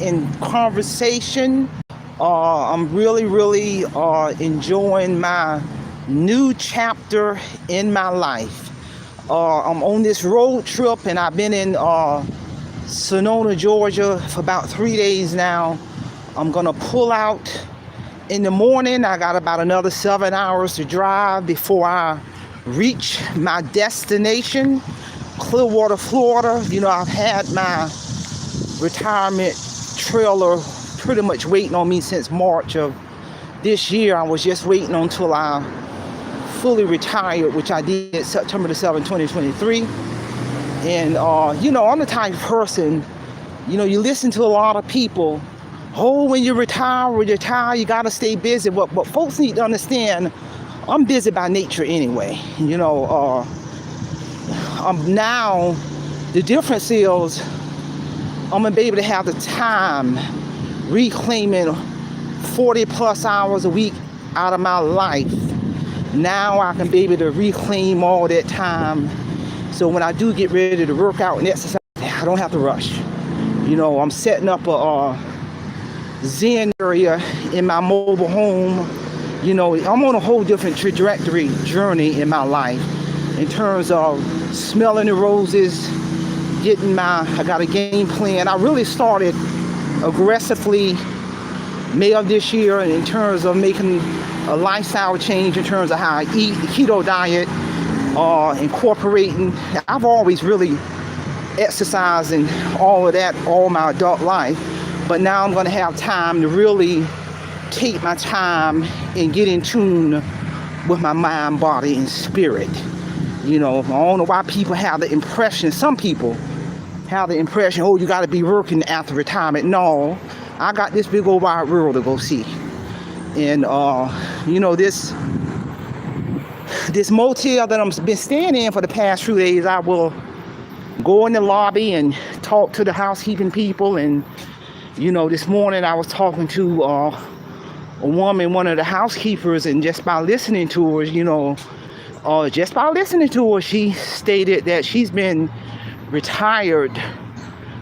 in conversation. I'm really enjoying my new chapter in my life. I'm on this road trip and I've been in Sonoma, Georgia for about 3 days now. I'm gonna pull out in the morning. I got about another 7 hours to drive before I reach my destination, Clearwater, Florida. You know, I've had my retirement trailer pretty much waiting on me since March of this year. I was just waiting until I fully retired, which I did September the 7th, 2023. And, you know, I'm the type of person, you know, you listen to a lot of people, oh, when you retire, you got to stay busy. But folks need to understand, I'm busy by nature anyway. You know, now, the difference is I'm going to be able to have the time reclaiming 40 plus hours a week out of my life. Now I can be able to reclaim all that time. So when I do get ready to work out and exercise, I don't have to rush. You know, I'm setting up a Zen area in my mobile home. You know, I'm on a whole different journey in my life in terms of smelling the roses, I got a game plan. I really started aggressively May of this year in terms of making a lifestyle change in terms of how I eat, the keto diet, incorporating. I've always really exercised and all of that all my adult life, but now I'm going to have time to really take my time and get in tune with my mind, body, and spirit. You know, I don't know why people have the impression, some people have the impression, oh, you got to be working after retirement. No, I got this big old wide world to go see. And, you know, this motel that I've been staying in for the past few days, I will go in the lobby and talk to the housekeeping people. And, you know, this morning I was talking to a woman, one of the housekeepers, and just by listening to her, you know, she stated that she's been retired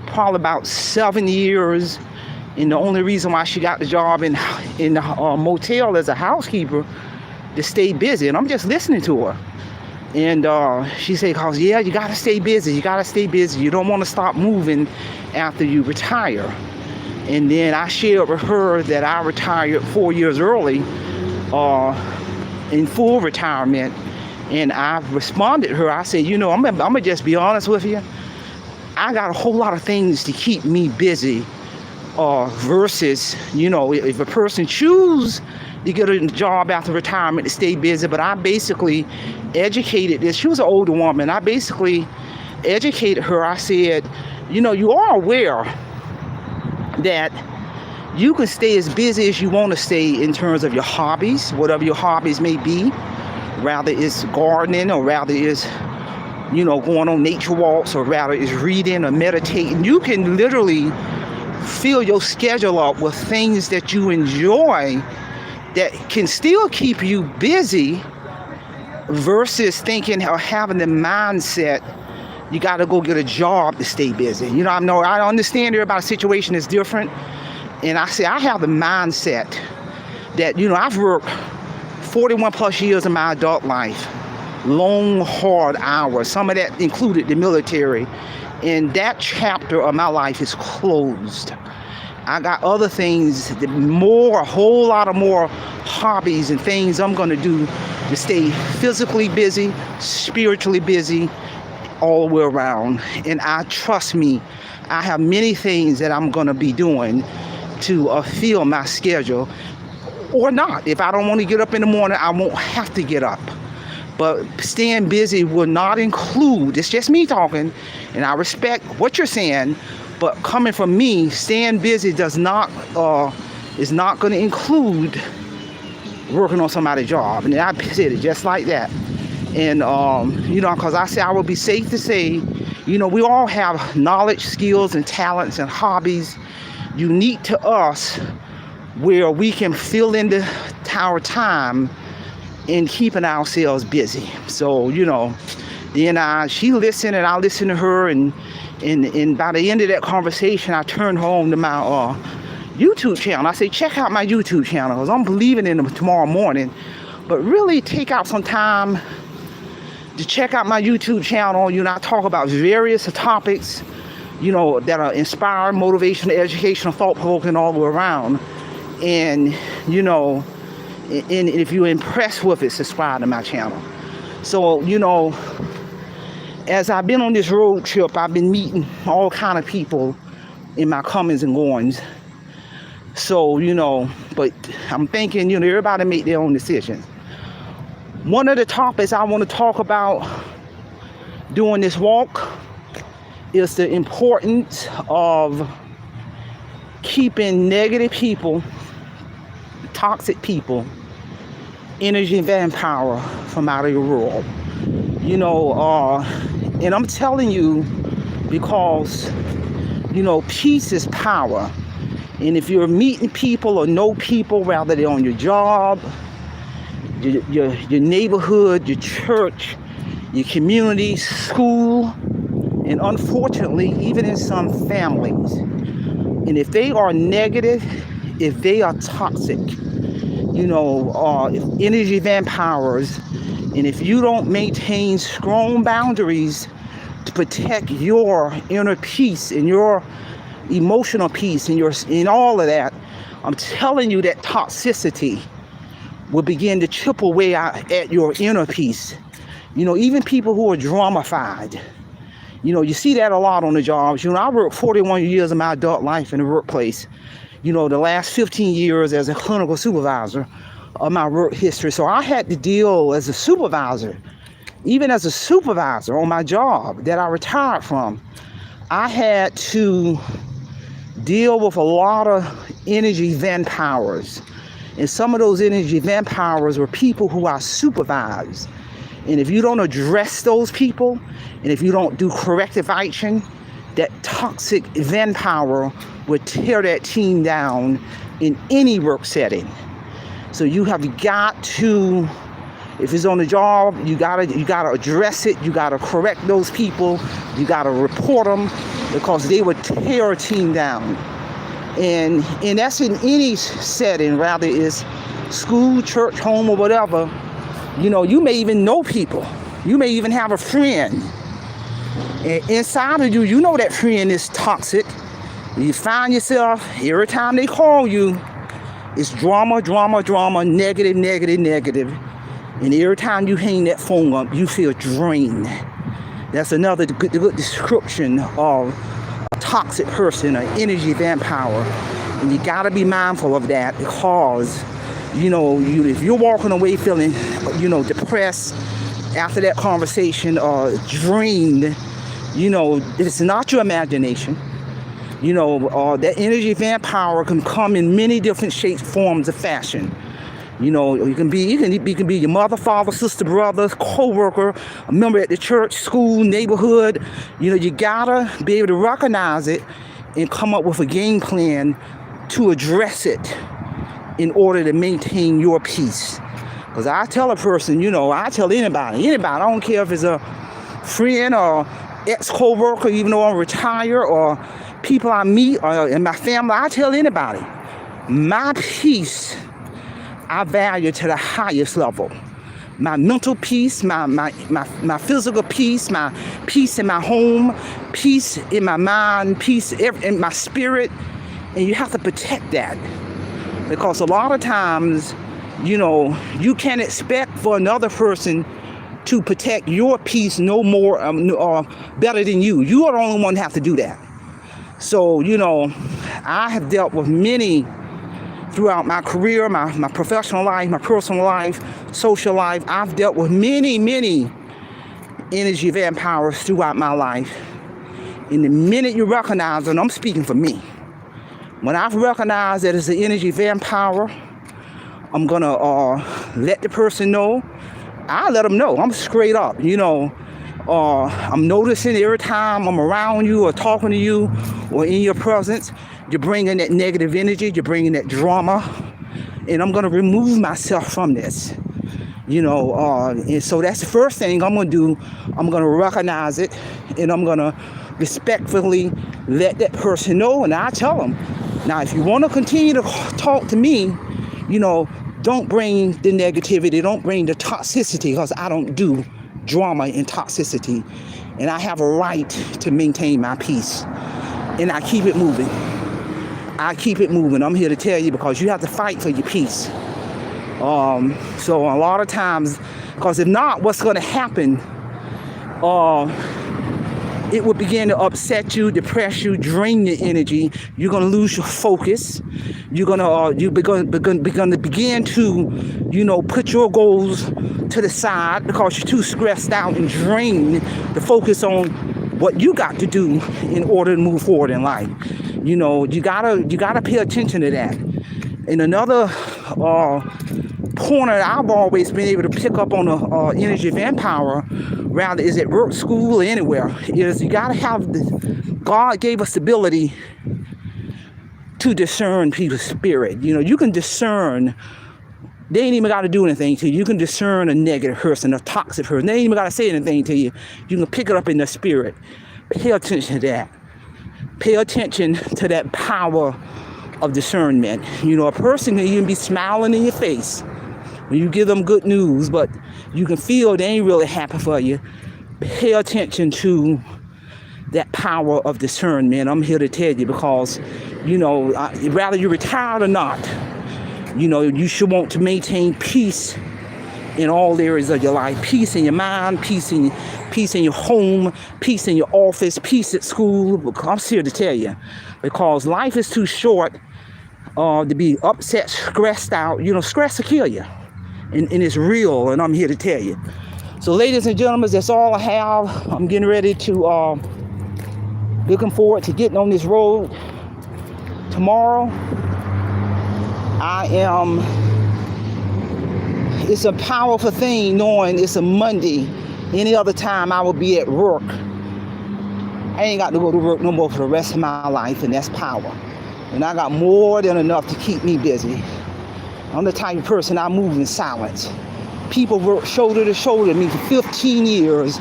probably about 7 years, and the only reason why she got the job in the motel as a housekeeper to stay busy. And I'm just listening to her, and she said, "Cause yeah, you gotta stay busy. You don't want to stop moving after you retire." And then I shared with her that I retired 4 years early, in full retirement. And I responded to her. I said, you know, I'm gonna just be honest with you. I got a whole lot of things to keep me busy, versus, you know, if a person choose to get a job after retirement to stay busy. But I basically educated this. She was an older woman. I basically educated her. I said, you know, you are aware that you can stay as busy as you want to stay in terms of your hobbies, whatever your hobbies may be. Rather it's gardening, or rather it's, you know, going on nature walks, or rather it's reading or meditating. You can literally fill your schedule up with things that you enjoy that can still keep you busy, versus thinking or having the mindset you got to go get a job to stay busy. You know, I understand everybody's situation is different. And I say I have the mindset that, you know, I've worked 41 plus years of my adult life, long, hard hours. Some of that included the military. And that chapter of my life is closed. I got other things, a whole lot of more hobbies and things I'm going to do to stay physically busy, spiritually busy, all the way around. And trust me, I have many things that I'm going to be doing to fill my schedule. Or not. If I don't want to get up in the morning, I won't have to get up. But staying busy will not include, it's just me talking, and I respect what you're saying, but coming from me, staying busy is not going to include working on somebody's job. And I said it just like that. And, you know, because I would be safe to say, you know, we all have knowledge, skills, and talents and hobbies unique to us, where we can fill in our time in keeping ourselves busy. So, you know, then she listened and I listened to her, and And by the end of that conversation, I turned home to my YouTube channel. I say, check out my YouTube channel, because I'm believing in them tomorrow morning. But really take out some time to check out my YouTube channel. You know, I talk about various topics, you know, that are inspiring, motivational, educational, thought-provoking all the way around. And, you know, and if you're impressed with it, subscribe to my channel. So, you know, as I've been on this road trip, I've been meeting all kind of people in my comings and goings. So, you know, but I'm thinking, you know, everybody make their own decisions. One of the topics I want to talk about during this walk is the importance of keeping negative people, toxic people, energy vampire from out of your world. You know, and I'm telling you because, you know, peace is power. And if you're meeting people or know people, whether they're on your job, your neighborhood, your church, your community, school, and unfortunately, even in some families, and if they are negative, if they are toxic, you know, if energy vampires, and if you don't maintain strong boundaries to protect your inner peace and your emotional peace and in all of that, I'm telling you that toxicity will begin to chip away at your inner peace. You know, even people who are dramified, you know, you see that a lot on the jobs. You know, I worked 41 years of my adult life in the workplace. You know, the last 15 years as a clinical supervisor of my work history. So I had to deal as a supervisor, even as a supervisor on my job that I retired from. I had to deal with a lot of energy vampires. And some of those energy vampires were people who I supervised. And if you don't address those people, and if you don't do corrective action, that toxic vampire would tear that team down in any work setting. So you have got to, if it's on the job, you gotta address it. You gotta correct those people. You gotta report them, because they would tear a team down. And that's in any setting, whether it's school, church, home, or whatever. You know, you may even know people. You may even have a friend. And inside of you, you know that friend is toxic. You find yourself, every time they call you, it's drama, drama, drama, negative, negative, negative. And every time you hang that phone up, you feel drained. That's another good description of a toxic person, an energy vampire. And you gotta be mindful of that, because, you know, if you're walking away feeling, you know, depressed after that conversation or drained, you know, it's not your imagination. You know, that energy vampire can come in many different shapes, forms, of fashion. You know, you can be your mother, father, sister, brother, co-worker, a member at the church, school, neighborhood. You know, you gotta be able to recognize it and come up with a game plan to address it in order to maintain your peace. Because I tell a person, you know, I tell anybody, I don't care if it's a friend or ex-co-worker, even though I'm retired, or people I meet or in my family, I tell anybody, my peace I value to the highest level. My mental peace, my physical peace, my peace in my home, peace in my mind, peace in my spirit. And you have to protect that. Because a lot of times, you know, you can't expect for another person to protect your peace no more or better than you. You are the only one who have to do that. So, you know, I have dealt with many throughout my career, my professional life, my personal life, social life. I've dealt with many, many energy vampires throughout my life. And the minute you recognize, and I'm speaking for me, when I've recognized that it's an energy vampire, I'm gonna let the person know. I let them know. I'm straight up, you know. I'm noticing every time I'm around you or talking to you or in your presence, you're bringing that negative energy, you're bringing that drama, and I'm going to remove myself from this, you know. And so that's the first thing I'm going to do. I'm going to recognize it, and I'm going to respectfully let that person know, and I tell them, now if you want to continue to talk to me, don't bring the negativity, don't bring the toxicity, because I don't do drama and toxicity, and I have a right to maintain my peace, and I keep it moving. I'm here to tell you, because you have to fight for your peace. So a lot of times, because if not, what's going to happen, it will begin to upset you, depress you, drain your energy. You're going to lose your focus. You're going to begin to put your goals to the side, because you're too stressed out and drained to focus on what you got to do in order to move forward in life. You gotta pay attention to that. And another pointer I've always been able to pick up on the energy of empower, rather is at work, school, or anywhere, is you gotta have God gave us the ability to discern people's spirit. You can discern. They ain't even got to do anything to you. You can discern a negative person, a toxic person. They ain't even got to say anything to you. You can pick it up in their spirit. Pay attention to that. Pay attention to that power of discernment. A person can even be smiling in your face when you give them good news, but you can feel they ain't really happy for you. Pay attention to that power of discernment. I'm here to tell you, because, whether you're retired or not, you should want to maintain peace in all areas of your life. Peace in your mind, peace in your home, peace in your office, peace at school. I'm here to tell you, because life is too short to be upset, stressed out. Stress will kill you, and it's real, and I'm here to tell you. So ladies and gentlemen, that's all I have. I'm getting ready to, looking forward to getting on this road tomorrow. It's a powerful thing knowing it's a Monday. Any other time I would be at work. I ain't got to go to work no more for the rest of my life, and that's power. And I got more than enough to keep me busy. I'm the type of person I move in silence. People work shoulder to shoulder with me for 15 years.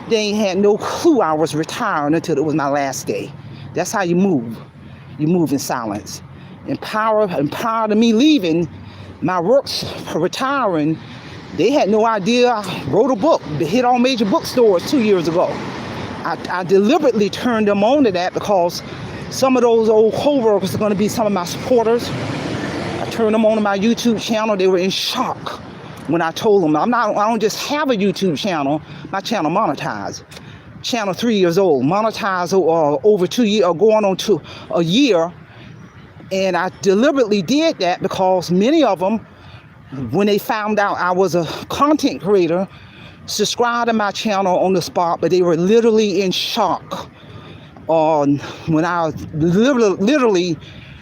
They ain't had no clue I was retiring until it was my last day. That's how you move. You move in silence. And prior to me leaving my works for retiring, they had no idea I wrote a book. It hit all major bookstores 2 years ago. I deliberately turned them on to that, because some of those old co-workers are going to be some of my supporters. I turned them on to my YouTube channel. They were in shock when I told them I don't just have a YouTube channel. My channel monetized. Channel 3 years old, monetized over 2 years, going on to a year. And I deliberately did that because many of them, when they found out I was a content creator, subscribed to my channel on the spot, but they were literally in shock when I literally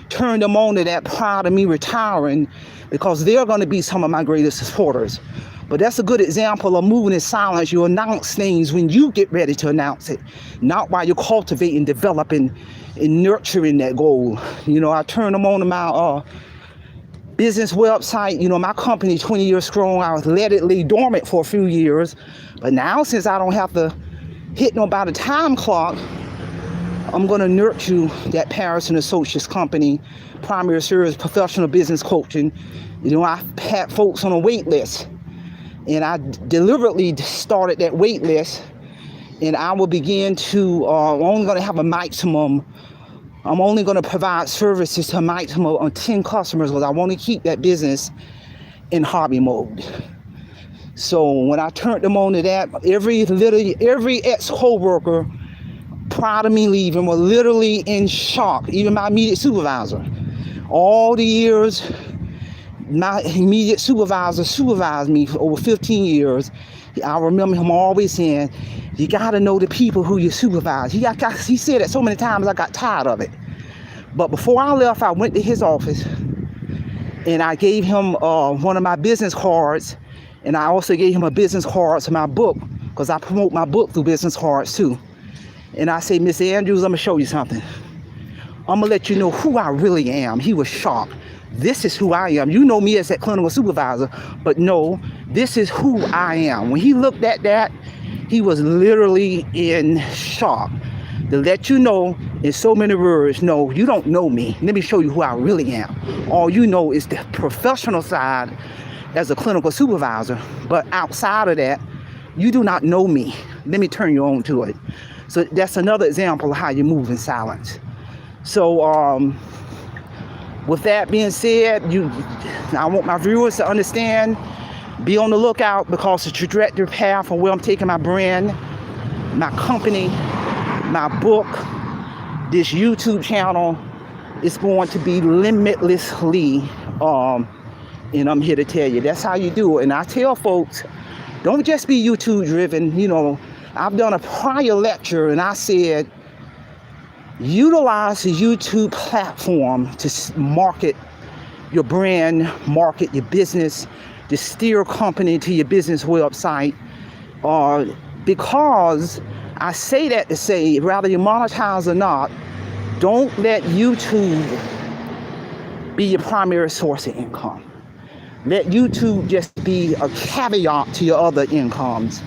turned them on to that prior to me retiring, because they're going to be some of my greatest supporters. But that's a good example of moving in silence. You announce things when you get ready to announce it, not while you're cultivating, developing, and nurturing that goal. I turned them on to my business website. My company, 20 years strong. I was let it lay dormant for a few years. But now, since I don't have to hit about a time clock, I'm going to nurture that Paris & Associates company, primary service, professional business coaching. I had folks on a wait list. And I deliberately started that wait list, and I will begin to, I'm only going to have a maximum, I'm only going to provide services to a maximum of 10 customers, because I want to keep that business in hobby mode. So when I turned them on to that, every ex-co-worker prior to me leaving were literally in shock, even my immediate supervisor. All the years my immediate supervisor supervised me for over 15 years. I remember him always saying, you got to know the people who you supervise. He said it so many times I got tired of it. But before I left, I went to his office and I gave him one of my business cards, and I also gave him a business card to my book, because I promote my book through business cards too. And I say, Mr. Andrews, I'm going to show you something. I'm going to let you know who I really am. He was shocked. This is who I am. You know me as that clinical supervisor, but no, this is who I am. When he looked at that, he was literally in shock. to let you know in so many words, no, you don't know me. Let me show you who I really am. All you know is the professional side as a clinical supervisor. But outside of that, you do not know me. Let me turn you on to it. So that's another example of how you move in silence. So with that being said, I want my viewers to understand, be on the lookout, because the trajectory path of where I'm taking my brand, my company, my book, this YouTube channel is going to be limitlessly, and I'm here to tell you, that's how you do it. And I tell folks, don't just be YouTube driven. You know, I've done a prior lecture and I said, utilize the YouTube platform to market your brand, market your business, to steer company to your business website. Because I say that to say, whether you monetize or not, don't let YouTube be your primary source of income. Let YouTube just be a caveat to your other incomes,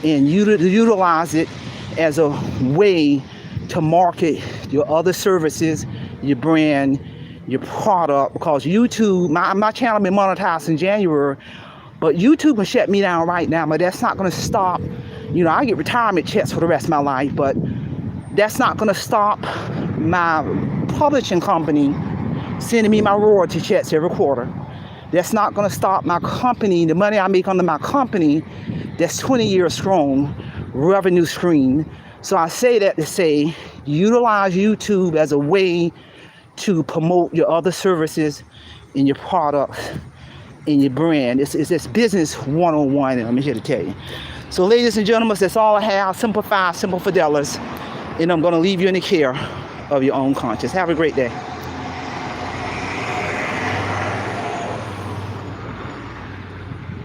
and utilize it as a way to market your other services, your brand, your product. Because YouTube, my channel been monetized in January, but YouTube can shut me down right now, but that's not going to stop. You know, I get retirement checks for the rest of my life, but that's not going to stop my publishing company sending me my royalty checks every quarter. That's not going to stop my company, the money I make under my company, that's 20 years strong, revenue stream. So I say that to say, utilize YouTube as a way to promote your other services and your products and your brand. It's this business one-on-one, and I'm here to tell you. So ladies and gentlemen, that's all I have. Simplify, Simple Fidelis. And I'm going to leave you in the care of your own conscience. Have a great day.